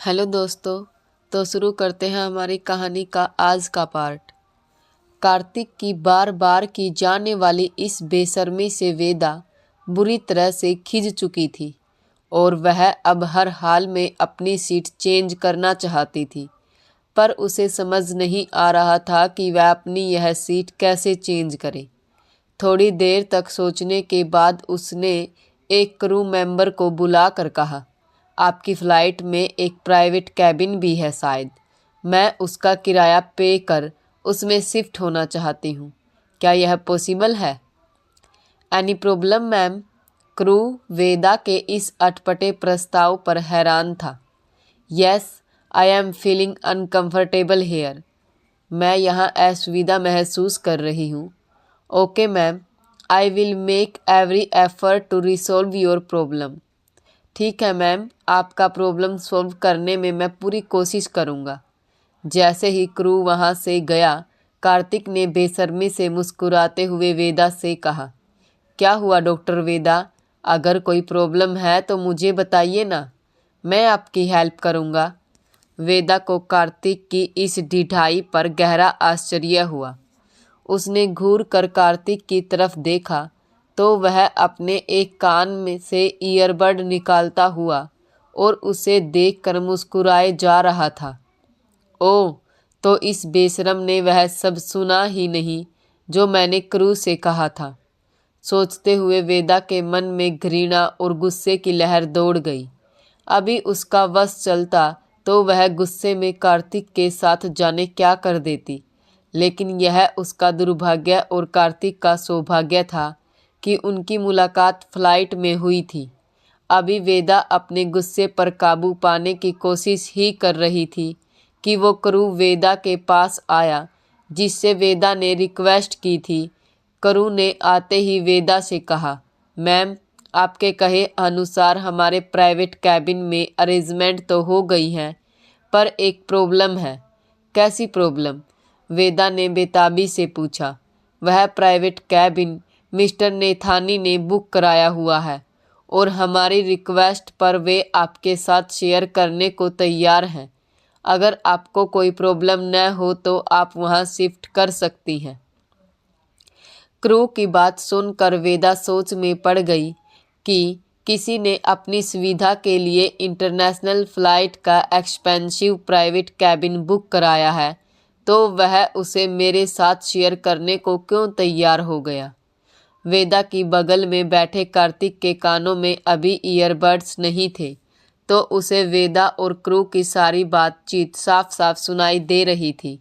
Hello दोस्तों। तो शुरू करते हैं हमारी कहानी का आज का पार्ट। कार्तिक की बार बार की जाने वाली इस बेशर्मी से वेदा बुरी तरह से खिंच चुकी थी और वह अब हर हाल में अपनी सीट चेंज करना चाहती थी, पर उसे समझ नहीं आ रहा था कि वह अपनी यह सीट कैसे चेंज करे। थोड़ी देर तक सोचने के बाद उसने एक क्रू मेंबर को बुलाकर कहा, आपकी फ़्लाइट में एक प्राइवेट कैबिन भी है शायद। मैं उसका किराया पे कर उसमें शिफ्ट होना चाहती हूँ। क्या यह पॉसिबल है? Any problem ma'am? क्रू वेदा के इस अटपटे प्रस्ताव पर हैरान था। Yes, I am feeling uncomfortable here. मैं यहाँ असुविधा महसूस कर रही हूँ। Okay ma'am, I will make every effort to resolve your problem. ठीक है मैम, आपका प्रॉब्लम सॉल्व करने में मैं पूरी कोशिश करूँगा। जैसे ही क्रू वहाँ से गया, कार्तिक ने बेशर्मी से मुस्कुराते हुए वेदा से कहा, क्या हुआ डॉक्टर वेदा? अगर कोई प्रॉब्लम है तो मुझे बताइए ना, मैं आपकी हेल्प करूँगा। वेदा को कार्तिक की इस ढिठाई पर गहरा आश्चर्य हुआ। उसने घूर कर कार्तिक की तरफ देखा तो वह अपने एक कान में से ईयरबड निकालता हुआ और उसे देखकर मुस्कुराए जा रहा था। ओह, तो इस बेशरम ने वह सब सुना ही नहीं जो मैंने क्रू से कहा था। सोचते हुए वेदा के मन में घृणा और गुस्से की लहर दौड़ गई। अभी उसका वश चलता तो वह गुस्से में कार्तिक के साथ जाने क्या कर देती, लेकिन यह उसका दुर्भाग्य और कार्तिक का सौभाग्य था कि उनकी मुलाकात फ्लाइट में हुई थी। अभी वेदा अपने गुस्से पर काबू पाने की कोशिश ही कर रही थी कि वो क्रू वेदा के पास आया जिससे वेदा ने रिक्वेस्ट की थी। क्रू ने आते ही वेदा से कहा, मैम, आपके कहे अनुसार हमारे प्राइवेट कैबिन में अरेंजमेंट तो हो गई हैं, पर एक प्रॉब्लम है। कैसी प्रॉब्लम? वेदा ने बेताबी से पूछा। वह प्राइवेट कैबिन मिस्टर नेथानी ने बुक कराया हुआ है और हमारी रिक्वेस्ट पर वे आपके साथ शेयर करने को तैयार हैं। अगर आपको कोई प्रॉब्लम न हो तो आप वहां शिफ्ट कर सकती हैं। क्रू की बात सुनकर वेदा सोच में पड़ गई कि किसी ने अपनी सुविधा के लिए इंटरनेशनल फ़्लाइट का एक्सपेंसिव प्राइवेट कैबिन बुक कराया है, तो वह उसे मेरे साथ शेयर करने को क्यों तैयार हो गया। वेदा की बगल में बैठे कार्तिक के कानों में अभी ईयरबड्स नहीं थे, तो उसे वेदा और क्रू की सारी बातचीत साफ साफ सुनाई दे रही थी।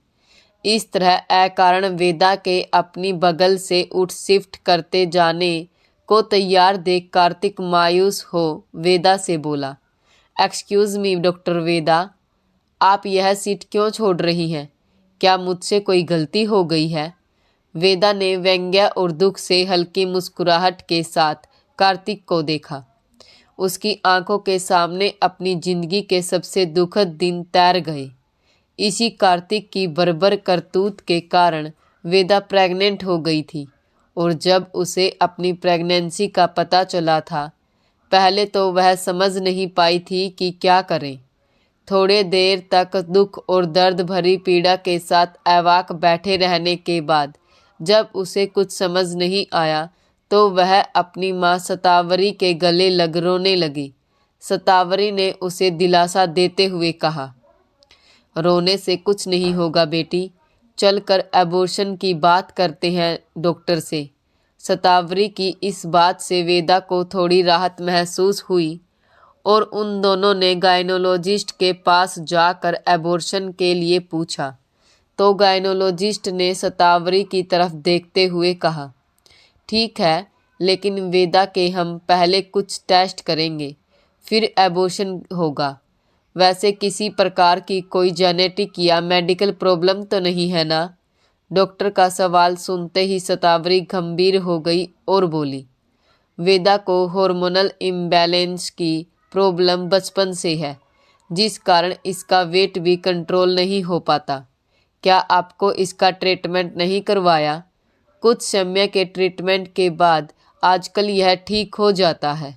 इस तरह अकारण वेदा के अपनी बगल से उठ शिफ्ट करते जाने को तैयार देख कार्तिक मायूस हो वेदा से बोला, एक्सक्यूज़ मी डॉक्टर वेदा, आप यह सीट क्यों छोड़ रही हैं? क्या मुझसे कोई गलती हो गई है? वेदा ने व्यंग्य और दुख से हल्की मुस्कुराहट के साथ कार्तिक को देखा। उसकी आंखों के सामने अपनी जिंदगी के सबसे दुखद दिन तैर गए। इसी कार्तिक की बर्बर करतूत के कारण वेदा प्रेग्नेंट हो गई थी और जब उसे अपनी प्रेगनेंसी का पता चला था, पहले तो वह समझ नहीं पाई थी कि क्या करें। थोड़े देर तक दुख और दर्द भरी पीड़ा के साथ अवाक बैठे रहने के बाद जब उसे कुछ समझ नहीं आया तो वह अपनी माँ सतावरी के गले लग रोने लगी। सतावरी ने उसे दिलासा देते हुए कहा, रोने से कुछ नहीं होगा बेटी, चलकर एबॉर्शन की बात करते हैं डॉक्टर से। सतावरी की इस बात से वेदा को थोड़ी राहत महसूस हुई और उन दोनों ने गायनोलॉजिस्ट के पास जाकर एबॉर्शन के लिए पूछा, तो गायनोलॉजिस्ट ने सतावरी की तरफ देखते हुए कहा, ठीक है, लेकिन वेदा के हम पहले कुछ टेस्ट करेंगे, फिर एबॉर्शन होगा। वैसे किसी प्रकार की कोई जेनेटिक या मेडिकल प्रॉब्लम तो नहीं है ना? डॉक्टर का सवाल सुनते ही सतावरी गंभीर हो गई और बोली, वेदा को हार्मोनल इम्बैलेंस की प्रॉब्लम बचपन से है, जिस कारण इसका वेट भी कंट्रोल नहीं हो पाता। क्या आपको इसका ट्रीटमेंट नहीं करवाया? कुछ समय के ट्रीटमेंट के बाद आजकल यह ठीक हो जाता है।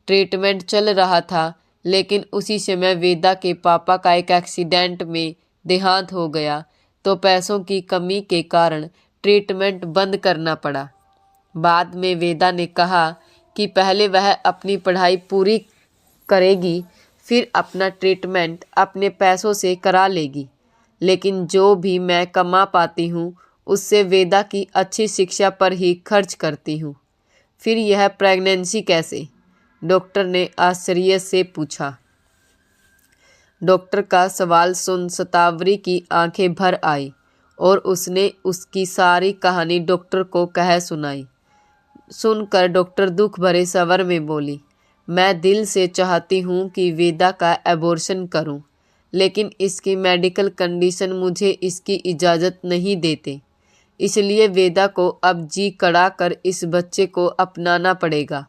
ट्रीटमेंट चल रहा था, लेकिन उसी समय वेदा के पापा का एक एक्सीडेंट में देहांत हो गया तो पैसों की कमी के कारण ट्रीटमेंट बंद करना पड़ा। बाद में वेदा ने कहा कि पहले वह अपनी पढ़ाई पूरी करेगी, फिर अपना ट्रीटमेंट अपने पैसों से करा लेगी, लेकिन जो भी मैं कमा पाती हूँ उससे वेदा की अच्छी शिक्षा पर ही खर्च करती हूँ। फिर यह प्रेगनेंसी कैसे? डॉक्टर ने आश्चर्य से पूछा। डॉक्टर का सवाल सुन शतावरी की आंखें भर आई और उसने उसकी सारी कहानी डॉक्टर को कह सुनाई। सुनकर डॉक्टर दुख भरे स्वर में बोली, मैं दिल से चाहती हूँ कि वेदा का एबॉर्शन करूँ, लेकिन इसकी मेडिकल कंडीशन मुझे इसकी इजाज़त नहीं देते। इसलिए वेदा को अब जी कड़ा कर इस बच्चे को अपनाना पड़ेगा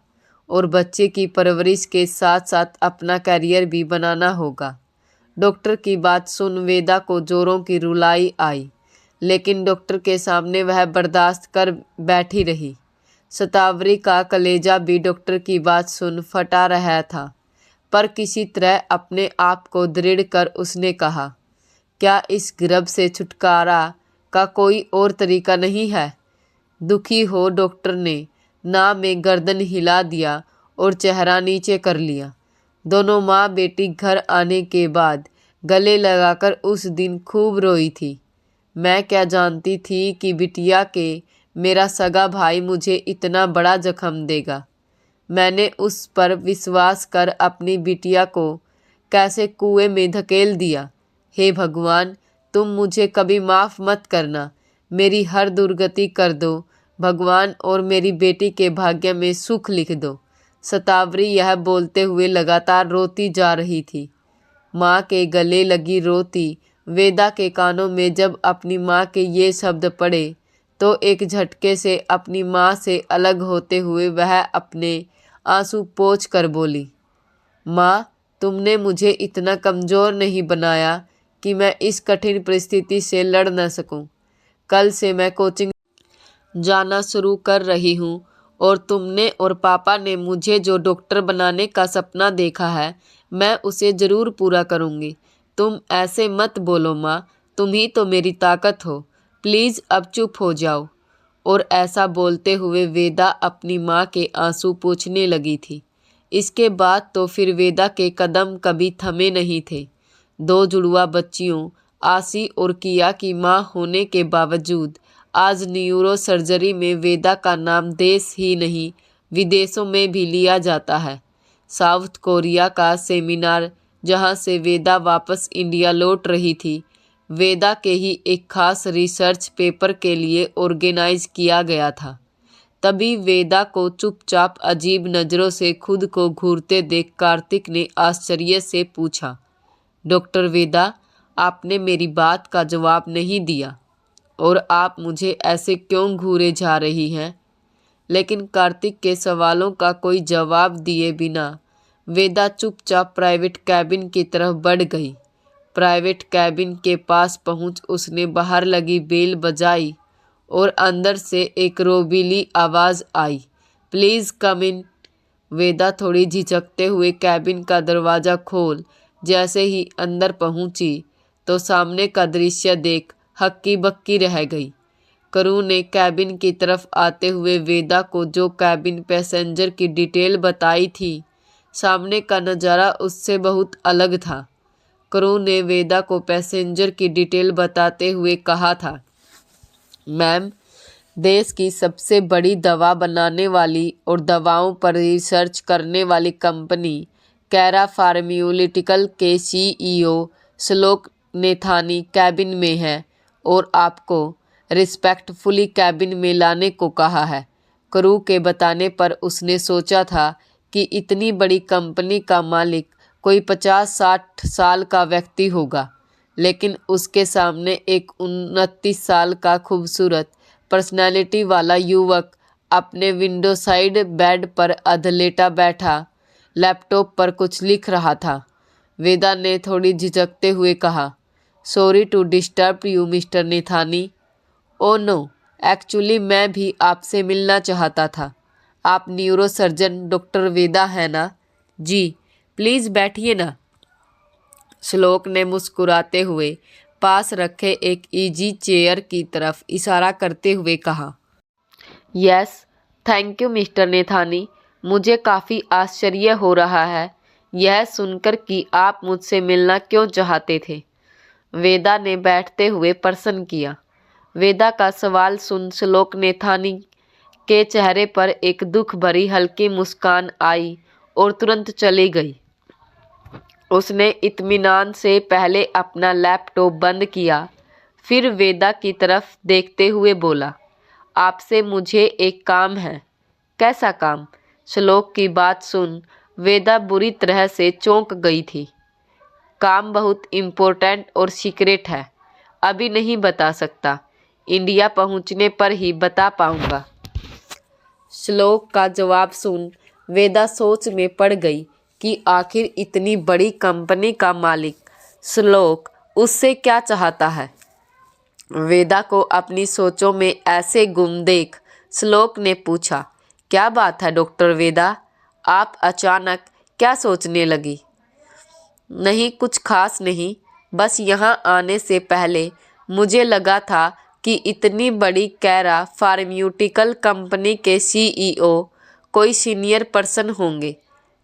और बच्चे की परवरिश के साथ साथ अपना करियर भी बनाना होगा। डॉक्टर की बात सुन वेदा को जोरों की रुलाई आई, लेकिन डॉक्टर के सामने वह बर्दाश्त कर बैठी रही। शतावरी का कलेजा भी डॉक्टर की बात सुन फटा रहा था, पर किसी तरह अपने आप को दृढ़ कर उसने कहा, क्या इस गर्भ से छुटकारा का कोई और तरीका नहीं है? दुखी हो डॉक्टर ने ना में गर्दन हिला दिया और चेहरा नीचे कर लिया। दोनों माँ बेटी घर आने के बाद गले लगाकर उस दिन खूब रोई थी। मैं क्या जानती थी कि बिटिया के मेरा सगा भाई मुझे इतना बड़ा जख्म देगा। मैंने उस पर विश्वास कर अपनी बिटिया को कैसे कुएं में धकेल दिया। हे भगवान, तुम मुझे कभी माफ़ मत करना, मेरी हर दुर्गति कर दो भगवान और मेरी बेटी के भाग्य में सुख लिख दो। शतावरी यह बोलते हुए लगातार रोती जा रही थी। माँ के गले लगी रोती वेदा के कानों में जब अपनी माँ के ये शब्द पड़े तो एक झटके से अपनी माँ से अलग होते हुए वह अपने आंसू पोंछ कर बोली, माँ, तुमने मुझे इतना कमज़ोर नहीं बनाया कि मैं इस कठिन परिस्थिति से लड़ न सकूं। कल से मैं कोचिंग जाना शुरू कर रही हूँ और तुमने और पापा ने मुझे जो डॉक्टर बनाने का सपना देखा है मैं उसे ज़रूर पूरा करूँगी। तुम ऐसे मत बोलो माँ, तुम ही तो मेरी ताकत हो। प्लीज़ अब चुप हो जाओ। और ऐसा बोलते हुए वेदा अपनी माँ के आंसू पोंछने लगी थी। इसके बाद तो फिर वेदा के कदम कभी थमे नहीं थे। दो जुड़वा बच्चियों आसी और किया की माँ होने के बावजूद आज न्यूरो सर्जरी में वेदा का नाम देश ही नहीं विदेशों में भी लिया जाता है। साउथ कोरिया का सेमिनार जहाँ से वेदा वापस इंडिया लौट रही थी, वेदा के ही एक खास रिसर्च पेपर के ऑर्गेनाइज ऑर्गेनाइज किया गया था। तभी वेदा को चुपचाप अजीब नज़रों से खुद को घूरते देख कार्तिक ने आश्चर्य से पूछा, डॉक्टर वेदा, आपने मेरी बात का जवाब नहीं दिया और आप मुझे ऐसे क्यों घूरे जा रही हैं? लेकिन कार्तिक के सवालों का कोई जवाब दिए बिना वेदा चुपचाप प्राइवेट कैबिन की तरफ बढ़ गई। प्राइवेट कैबिन के पास पहुंच उसने बाहर लगी बेल बजाई और अंदर से एक रोबीली आवाज़ आई, प्लीज़ कम इन। वेदा थोड़ी झिझकते हुए कैबिन का दरवाज़ा खोल जैसे ही अंदर पहुंची तो सामने का दृश्य देख हक्की बक्की रह गई। करू ने कैबिन की तरफ आते हुए वेदा को जो कैबिन पैसेंजर की डिटेल बताई थी, सामने का नज़ारा उससे बहुत अलग था। करू ने वेदा को पैसेंजर की डिटेल बताते हुए कहा था, मैम, देश की सबसे बड़ी दवा बनाने वाली और दवाओं पर रिसर्च करने वाली कंपनी कैरा फार्मास्यूटिकल के CEO श्लोक नेथानी कैबिन में है और आपको रिस्पेक्टफुली कैबिन में लाने को कहा है। करू के बताने पर उसने सोचा था कि इतनी बड़ी कंपनी का मालिक कोई 50-60 साल का व्यक्ति होगा, लेकिन उसके सामने एक 29 साल का खूबसूरत पर्सनालिटी वाला युवक अपने विंडो साइड बेड पर अधलेटा बैठा लैपटॉप पर कुछ लिख रहा था। वेदा ने थोड़ी झिझकते हुए कहा, sorry to disturb you mister Nethani. Oh no, actually मैं भी आपसे मिलना चाहता था। आप न्यूरो सर्जन डॉक्टर वेदा है ना? जी, प्लीज़ बैठिए ना। श्लोक ने मुस्कुराते हुए पास रखे एक इजी चेयर की तरफ इशारा करते हुए कहा। Yes, thank you mister Nethani. मुझे काफ़ी आश्चर्य हो रहा है यह सुनकर कि आप मुझसे मिलना क्यों चाहते थे। वेदा ने बैठते हुए प्रश्न किया। वेदा का सवाल सुन श्लोक नेथानी के चेहरे पर एक दुख भरी हल्की मुस्कान आई और तुरंत चली गई। उसने इत्मीनान से पहले अपना लैपटॉप बंद किया, फिर वेदा की तरफ देखते हुए बोला, आपसे मुझे एक काम है। कैसा काम? श्लोक की बात सुन वेदा बुरी तरह से चौंक गई थी। काम बहुत इम्पोर्टेंट और सीक्रेट है, अभी नहीं बता सकता, इंडिया पहुंचने पर ही बता पाऊंगा। श्लोक का जवाब सुन वेदा सोच में पड़ गई कि आखिर इतनी बड़ी कंपनी का मालिक श्लोक उससे क्या चाहता है। वेदा को अपनी सोचों में ऐसे गुम देख श्लोक ने पूछा, क्या बात है डॉक्टर वेदा, आप अचानक क्या सोचने लगी? नहीं, कुछ खास नहीं, बस यहाँ आने से पहले मुझे लगा था कि इतनी बड़ी कैरा फार्मास्यूटिकल कंपनी के सीईओ कोई सीनियर पर्सन होंगे,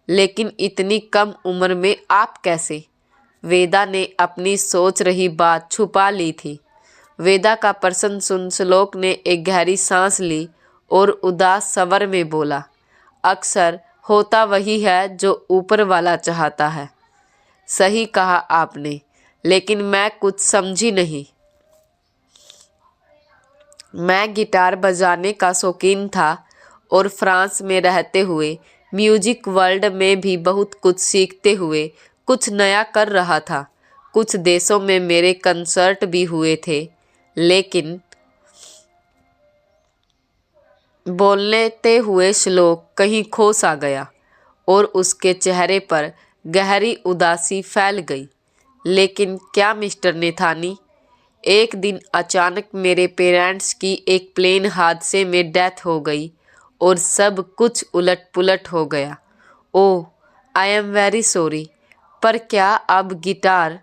लेकिन इतनी कम उम्र में आप कैसे? वेदा ने अपनी सोच रही बात छुपा ली थी। वेदा का प्रश्न सुन श्लोक ने एक गहरी सांस ली और उदास स्वर में बोला, अक्सर होता वही है जो ऊपर वाला चाहता है। सही कहा आपने, लेकिन मैं कुछ समझी नहीं। मैं गिटार बजाने का शौकीन था और फ्रांस में रहते हुए म्यूजिक वर्ल्ड में भी बहुत कुछ सीखते हुए कुछ नया कर रहा था। कुछ देशों में मेरे कंसर्ट भी हुए थे, लेकिन बोलते हुए श्लोक कहीं खो सा गया और उसके चेहरे पर गहरी उदासी फैल गई। लेकिन क्या मिस्टर नेथानी? एक दिन अचानक मेरे पेरेंट्स की एक प्लेन हादसे में डेथ हो गई और सब कुछ उलट पुलट हो गया। ओह, आई एम वेरी सॉरी। पर क्या अब गिटार?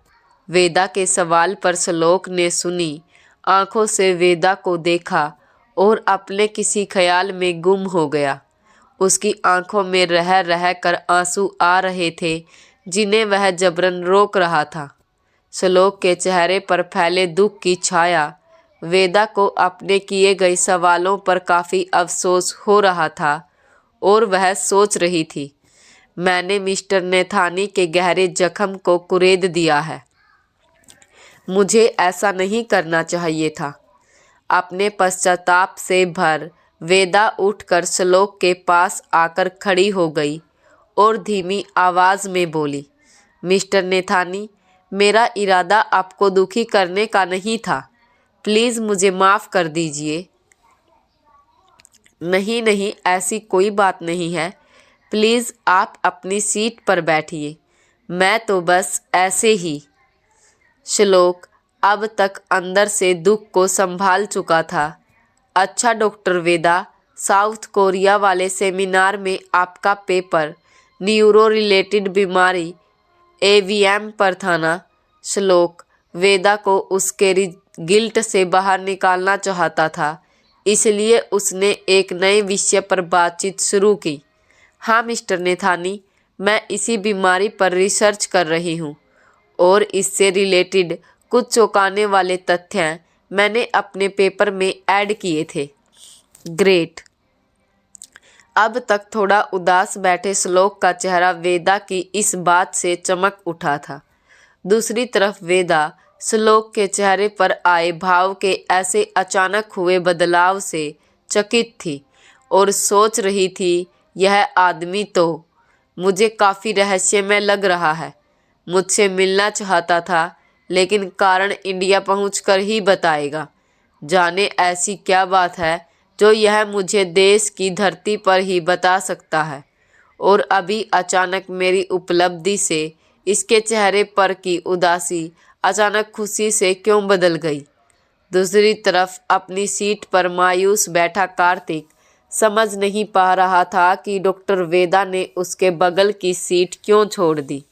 वेदा के सवाल पर श्लोक ने सुनी आंखों से वेदा को देखा और अपने किसी ख्याल में गुम हो गया। उसकी आंखों में रह रह कर आंसू आ रहे थे जिन्हें वह जबरन रोक रहा था। श्लोक के चेहरे पर फैले दुख की छाया वेदा को अपने किए गए सवालों पर काफ़ी अफसोस हो रहा था और वह सोच रही थी, मैंने मिस्टर नेथानी के गहरे जख्म को कुरेद दिया है। मुझे ऐसा नहीं करना चाहिए था। अपने पश्चाताप से भर वेदा उठकर श्लोक के पास आकर खड़ी हो गई और धीमी आवाज़ में बोली, मिस्टर नेथानी, मेरा इरादा आपको दुखी करने का नहीं था। प्लीज़ मुझे माफ़ कर दीजिए। नहीं नहीं, ऐसी कोई बात नहीं है। प्लीज़ आप अपनी सीट पर बैठिए, मैं तो बस ऐसे ही। श्लोक अब तक अंदर से दुख को संभाल चुका था। अच्छा डॉक्टर वेदा, साउथ कोरिया वाले सेमिनार में आपका पेपर न्यूरो रिलेटेड बीमारी एवीएम पर था ना? श्लोक वेदा को उसके गिल्ट से बाहर निकालना चाहता था, इसलिए उसने एक नए विषय पर बातचीत शुरू की। हाँ मिस्टर नेथानी, मैं इसी बीमारी पर रिसर्च कर रही हूँ और इससे रिलेटेड कुछ चौंकाने वाले तथ्य मैंने अपने पेपर में ऐड किए थे। ग्रेट। अब तक थोड़ा उदास बैठे श्लोक का चेहरा वेदा की इस बात से चमक उठा था। दूसरी तरफ वेदा श्लोक के चेहरे पर आए भाव के ऐसे अचानक हुए बदलाव से चकित थी और सोच रही थी, यह आदमी तो मुझे काफ़ी रहस्यमय लग रहा है। मुझसे मिलना चाहता था, लेकिन कारण इंडिया पहुंचकर ही बताएगा। जाने ऐसी क्या बात है जो यह मुझे देश की धरती पर ही बता सकता है। और अभी अचानक मेरी उपलब्धि से इसके चेहरे पर की उदासी अचानक खुशी से क्यों बदल गई। दूसरी तरफ अपनी सीट पर मायूस बैठा कार्तिक समझ नहीं पा रहा था कि डॉक्टर वेदा ने उसके बगल की सीट क्यों छोड़ दी।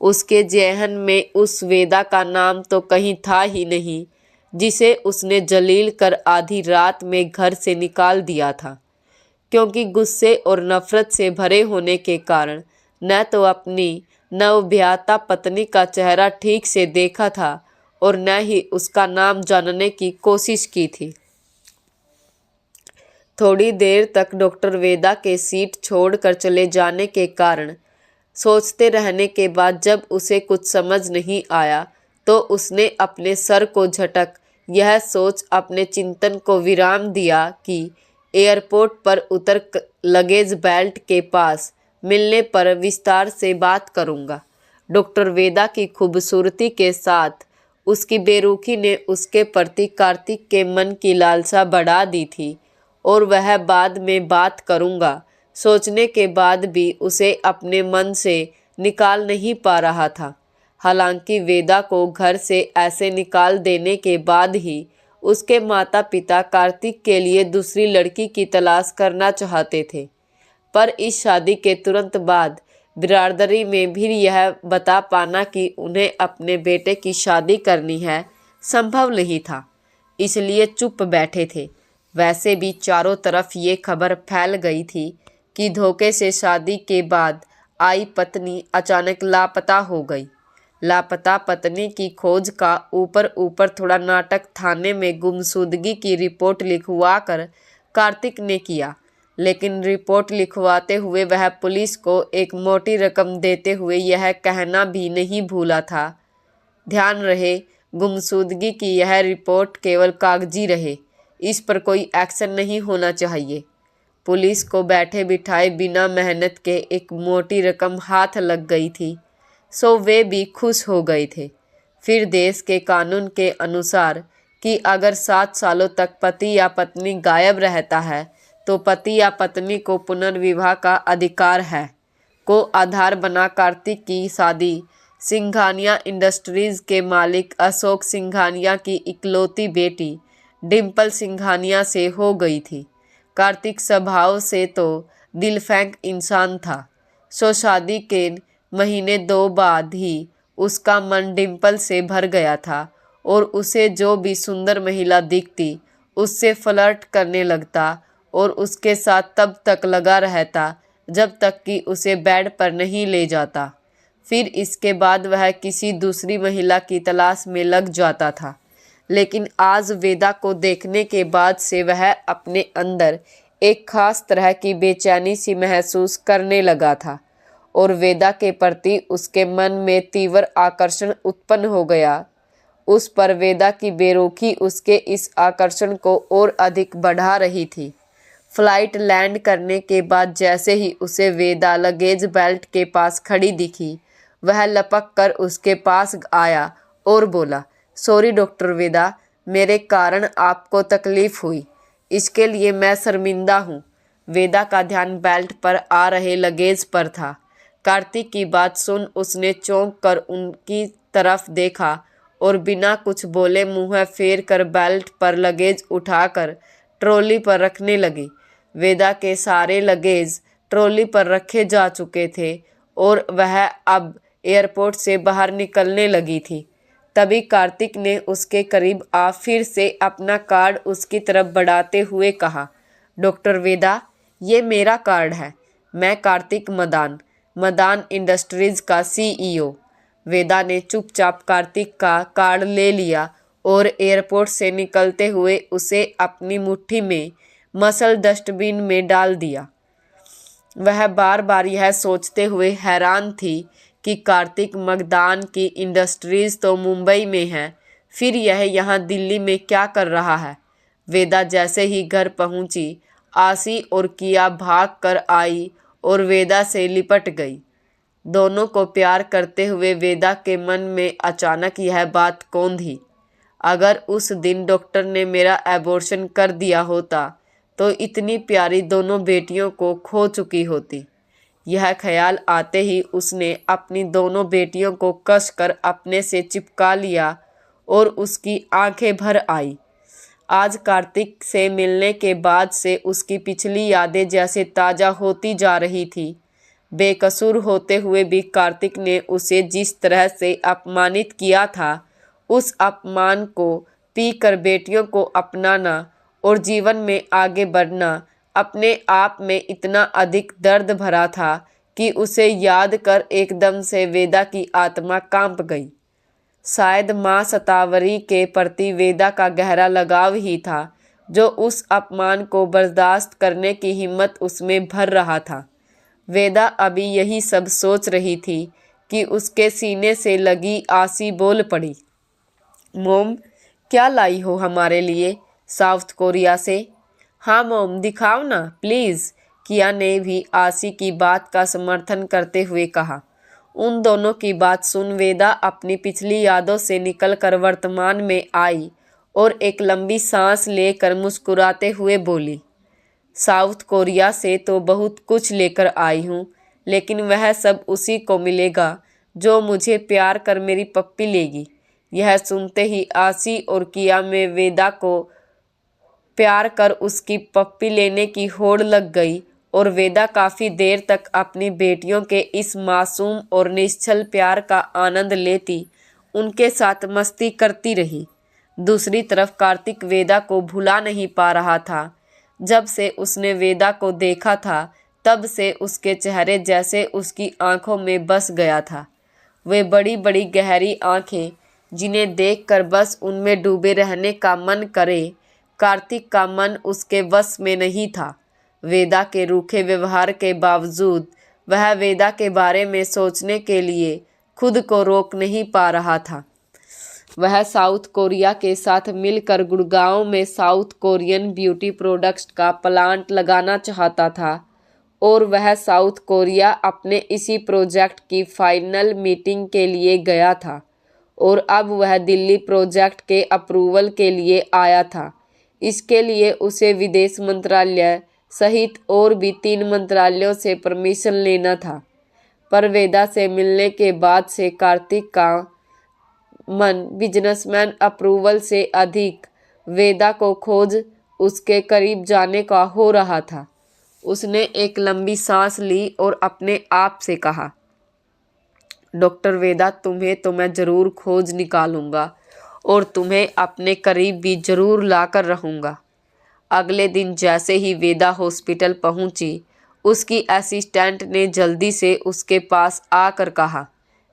उसके ज़हन में उस वेदा का नाम तो कहीं था ही नहीं जिसे उसने जलील कर आधी रात में घर से निकाल दिया था, क्योंकि गुस्से और नफरत से भरे होने के कारण न तो अपनी नवब्याहता पत्नी का चेहरा ठीक से देखा था और न ही उसका नाम जानने की कोशिश की थी। थोड़ी देर तक डॉक्टर वेदा के सीट छोड़कर चले जाने के कारण सोचते रहने के बाद जब उसे कुछ समझ नहीं आया तो उसने अपने सर को झटक यह सोच अपने चिंतन को विराम दिया कि एयरपोर्ट पर उतर लगेज बेल्ट के पास मिलने पर विस्तार से बात करूंगा। डॉक्टर वेदा की खूबसूरती के साथ उसकी बेरुखी ने उसके प्रति कार्तिक के मन की लालसा बढ़ा दी थी और वह बाद में बात करूंगा सोचने के बाद भी उसे अपने मन से निकाल नहीं पा रहा था। हालांकि वेदा को घर से ऐसे निकाल देने के बाद ही उसके माता पिता कार्तिक के लिए दूसरी लड़की की तलाश करना चाहते थे, पर इस शादी के तुरंत बाद बिरादरी में भी यह बता पाना कि उन्हें अपने बेटे की शादी करनी है संभव नहीं था, इसलिए चुप बैठे थे। वैसे भी चारों तरफ ये खबर फैल गई थी कि धोखे से शादी के बाद आई पत्नी अचानक लापता हो गई। लापता पत्नी की खोज का ऊपर ऊपर थोड़ा नाटक थाने में गुमशुदगी की रिपोर्ट लिखवा कर कार्तिक ने किया, लेकिन रिपोर्ट लिखवाते हुए वह पुलिस को एक मोटी रकम देते हुए यह कहना भी नहीं भूला था, ध्यान रहे गुमशुदगी की यह रिपोर्ट केवल कागजी रहे, इस पर कोई एक्शन नहीं होना चाहिए। पुलिस को बैठे बिठाए बिना मेहनत के एक मोटी रकम हाथ लग गई थी, सो वे भी खुश हो गए थे। फिर देश के कानून के अनुसार कि अगर 7 सालों तक पति या पत्नी गायब रहता है तो पति या पत्नी को पुनर्विवाह का अधिकार है को आधार बना कार्तिक की शादी सिंघानिया इंडस्ट्रीज के मालिक अशोक सिंघानिया की इकलौती बेटी डिम्पल सिंघानिया से हो गई थी। कार्तिक स्वभाव से तो दिलफेंक इंसान था, सो शादी के महीने 2 बाद ही उसका मन डिम्पल से भर गया था और उसे जो भी सुंदर महिला दिखती उससे फ्लर्ट करने लगता और उसके साथ तब तक लगा रहता जब तक कि उसे बेड पर नहीं ले जाता। फिर इसके बाद वह किसी दूसरी महिला की तलाश में लग जाता था। लेकिन आज वेदा को देखने के बाद से वह अपने अंदर एक खास तरह की बेचैनी सी महसूस करने लगा था और वेदा के प्रति उसके मन में तीव्र आकर्षण उत्पन्न हो गया। उस पर वेदा की बेरुखी उसके इस आकर्षण को और अधिक बढ़ा रही थी। फ्लाइट लैंड करने के बाद जैसे ही उसे वेदा लगेज बेल्ट के पास खड़ी दिखी, वह लपक कर उसके पास आया और बोला, सॉरी डॉक्टर वेदा, मेरे कारण आपको तकलीफ हुई, इसके लिए मैं शर्मिंदा हूँ। वेदा का ध्यान बेल्ट पर आ रहे लगेज पर था। कार्तिक की बात सुन उसने चौंक कर उनकी तरफ देखा और बिना कुछ बोले मुंह फेर कर बेल्ट पर लगेज उठाकर ट्रॉली पर रखने लगी। वेदा के सारे लगेज ट्रॉली पर रखे जा चुके थे और वह अब एयरपोर्ट से बाहर निकलने लगी थी। तभी कार्तिक ने उसके करीब आ फिर से अपना कार्ड उसकी तरफ बढ़ाते हुए कहा, डॉक्टर वेदा, ये मेरा कार्ड है। मैं कार्तिक मदान इंडस्ट्रीज का CEO। वेदा ने चुपचाप कार्तिक का कार्ड ले लिया और एयरपोर्ट से निकलते हुए उसे अपनी मुट्ठी में मसल डस्टबिन में डाल दिया। वह बार बार यह सोचते हुए हैरान थी कि कार्तिक मदान की इंडस्ट्रीज तो मुंबई में है, फिर यह यहाँ दिल्ली में क्या कर रहा है। वेदा जैसे ही घर पहुंची, आसी और किया भाग कर आई और वेदा से लिपट गई। दोनों को प्यार करते हुए वेदा के मन में अचानक यह बात कौंधी, अगर उस दिन डॉक्टर ने मेरा एबॉर्शन कर दिया होता तो इतनी प्यारी दोनों बेटियों को खो चुकी होती। यह ख्याल आते ही उसने अपनी दोनों बेटियों को कसकर अपने से चिपका लिया और उसकी आंखें भर आई। आज कार्तिक से मिलने के बाद से उसकी पिछली यादें जैसे ताज़ा होती जा रही थी। बेकसूर होते हुए भी कार्तिक ने उसे जिस तरह से अपमानित किया था, उस अपमान को पीकर बेटियों को अपनाना और जीवन में आगे बढ़ना अपने आप में इतना अधिक दर्द भरा था कि उसे याद कर एकदम से वेदा की आत्मा कांप गई। शायद माँ शतावरी के प्रति वेदा का गहरा लगाव ही था जो उस अपमान को बर्दाश्त करने की हिम्मत उसमें भर रहा था। वेदा अभी यही सब सोच रही थी कि उसके सीने से लगी आसी बोल पड़ी। मोम, क्या लाई हो हमारे लिए साउथ कोरिया से? हाँ मोम, दिखाओ ना प्लीज़, किया ने भी आसी की बात का समर्थन करते हुए कहा। उन दोनों की बात सुन वेदा अपनी पिछली यादों से निकलकर वर्तमान में आई और एक लंबी सांस लेकर मुस्कुराते हुए बोली, साउथ कोरिया से तो बहुत कुछ लेकर आई हूँ, लेकिन वह सब उसी को मिलेगा जो मुझे प्यार कर मेरी पप्पी लेगी। यह सुनते ही आसी और किया में वेदा को प्यार कर उसकी पप्पी लेने की होड़ लग गई और वेदा काफ़ी देर तक अपनी बेटियों के इस मासूम और निश्चल प्यार का आनंद लेती उनके साथ मस्ती करती रही। दूसरी तरफ कार्तिक वेदा को भुला नहीं पा रहा था। जब से उसने वेदा को देखा था तब से उसके चेहरे जैसे उसकी आंखों में बस गया था। वे बड़ी बड़ी गहरी आंखें जिन्हें देखकर बस उनमें डूबे रहने का मन करे। कार्तिक का मन उसके वश में नहीं था। वेदा के रूखे व्यवहार के बावजूद वह वेदा के बारे में सोचने के लिए खुद को रोक नहीं पा रहा था। वह साउथ कोरिया के साथ मिलकर गुड़गांव में साउथ कोरियन ब्यूटी प्रोडक्ट्स का प्लांट लगाना चाहता था और वह साउथ कोरिया अपने इसी प्रोजेक्ट की फाइनल मीटिंग के लिए गया था और अब वह दिल्ली प्रोजेक्ट के अप्रूवल के लिए आया था। इसके लिए उसे विदेश मंत्रालय सहित और भी 3 मंत्रालयों से परमिशन लेना था। पर वेदा से मिलने के बाद से कार्तिक का मन बिजनेसमैन अप्रूवल से अधिक वेदा को खोज उसके करीब जाने का हो रहा था। उसने एक लंबी सांस ली और अपने आप से कहा, डॉक्टर वेदा, तुम्हें तो मैं ज़रूर खोज निकालूंगा और तुम्हें अपने करीब भी ज़रूर लाकर रहूँगा। अगले दिन जैसे ही वेदा हॉस्पिटल पहुँची, उसकी असिस्टेंट ने जल्दी से उसके पास आकर कहा,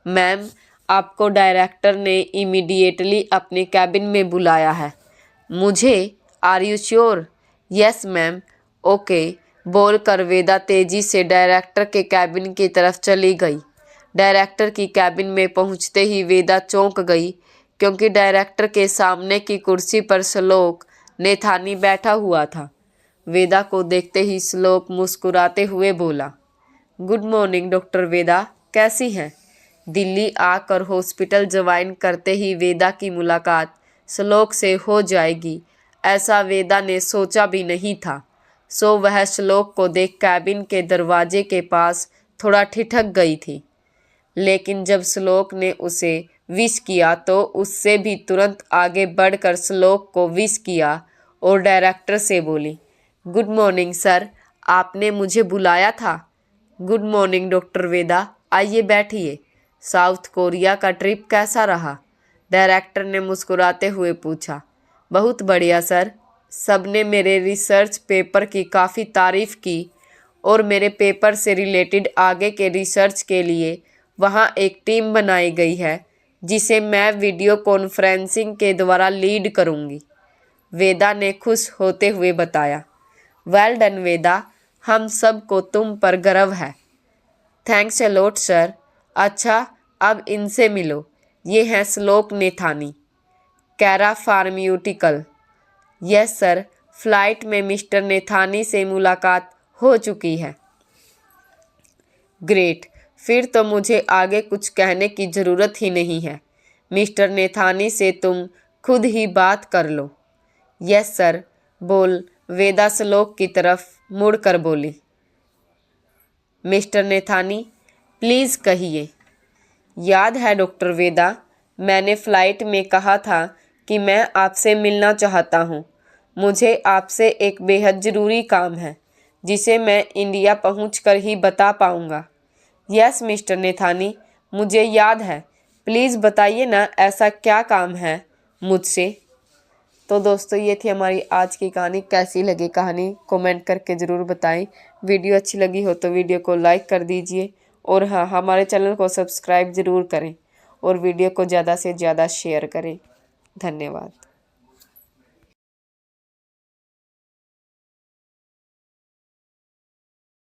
मैम, आपको डायरेक्टर ने इमीडिएटली अपने कैबिन में बुलाया है। मुझे? Are you sure? Yes ma'am. Okay, बोलकर वेदा तेजी से डायरेक्टर के कैबिन की तरफ चली गई। डायरेक्टर की कैबिन में पहुंचते ही वेदा चौंक गई क्योंकि डायरेक्टर के सामने की कुर्सी पर श्लोक नेथानी बैठा हुआ था। वेदा को देखते ही श्लोक मुस्कुराते हुए बोला, गुड मॉर्निंग डॉक्टर वेदा, कैसी हैं? दिल्ली आकर हॉस्पिटल ज्वाइन करते ही वेदा की मुलाकात श्लोक से हो जाएगी ऐसा वेदा ने सोचा भी नहीं था। सो वह श्लोक को देख कैबिन के दरवाजे के पास थोड़ा ठिठक गई थी। लेकिन जब श्लोक ने उसे विश किया तो उससे भी तुरंत आगे बढ़कर श्लोक को विश किया और डायरेक्टर से बोली, गुड मॉर्निंग सर, आपने मुझे बुलाया था? गुड मॉर्निंग डॉक्टर वेदा, आइए बैठिए। साउथ कोरिया का ट्रिप कैसा रहा? डायरेक्टर ने मुस्कुराते हुए पूछा। बहुत बढ़िया सर, सबने मेरे रिसर्च पेपर की काफ़ी तारीफ़ की और मेरे पेपर से रिलेटेड आगे के रिसर्च के लिए वहाँ एक टीम बनाई गई है जिसे मैं वीडियो कॉन्फ्रेंसिंग के द्वारा लीड करूँगी, वेदा ने खुश होते हुए बताया। वेल डन वेदा, हम सबको तुम पर गर्व है। Thanks a lot sir. अच्छा, अब इनसे मिलो, ये हैं श्लोक Nethani, कैरा pharmaceutical. Yes sir, flight में मिस्टर नेथानी से मुलाकात हो चुकी है। ग्रेट, फिर तो मुझे आगे कुछ कहने की ज़रूरत ही नहीं है। मिस्टर नेथानी से तुम खुद ही बात कर लो। यस सर, बोल वेदा श्लोक की तरफ मुड़कर बोली। मिस्टर नेथानी, प्लीज़ कहिए। याद है डॉक्टर वेदा, मैंने फ़्लाइट में कहा था कि मैं आपसे मिलना चाहता हूँ। मुझे आपसे एक बेहद ज़रूरी काम है जिसे मैं इंडिया पहुंचकर ही बता पाऊंगा। यस मिस्टर नेथानी, मुझे याद है। प्लीज़ बताइए ना, ऐसा क्या काम है मुझसे। तो दोस्तों, ये थी हमारी आज की कहानी। कैसी लगी कहानी कमेंट करके ज़रूर बताएं। वीडियो अच्छी लगी हो तो वीडियो को लाइक कर दीजिए और हाँ, हमारे चैनल को सब्सक्राइब ज़रूर करें और वीडियो को ज़्यादा से ज़्यादा शेयर करें। धन्यवाद।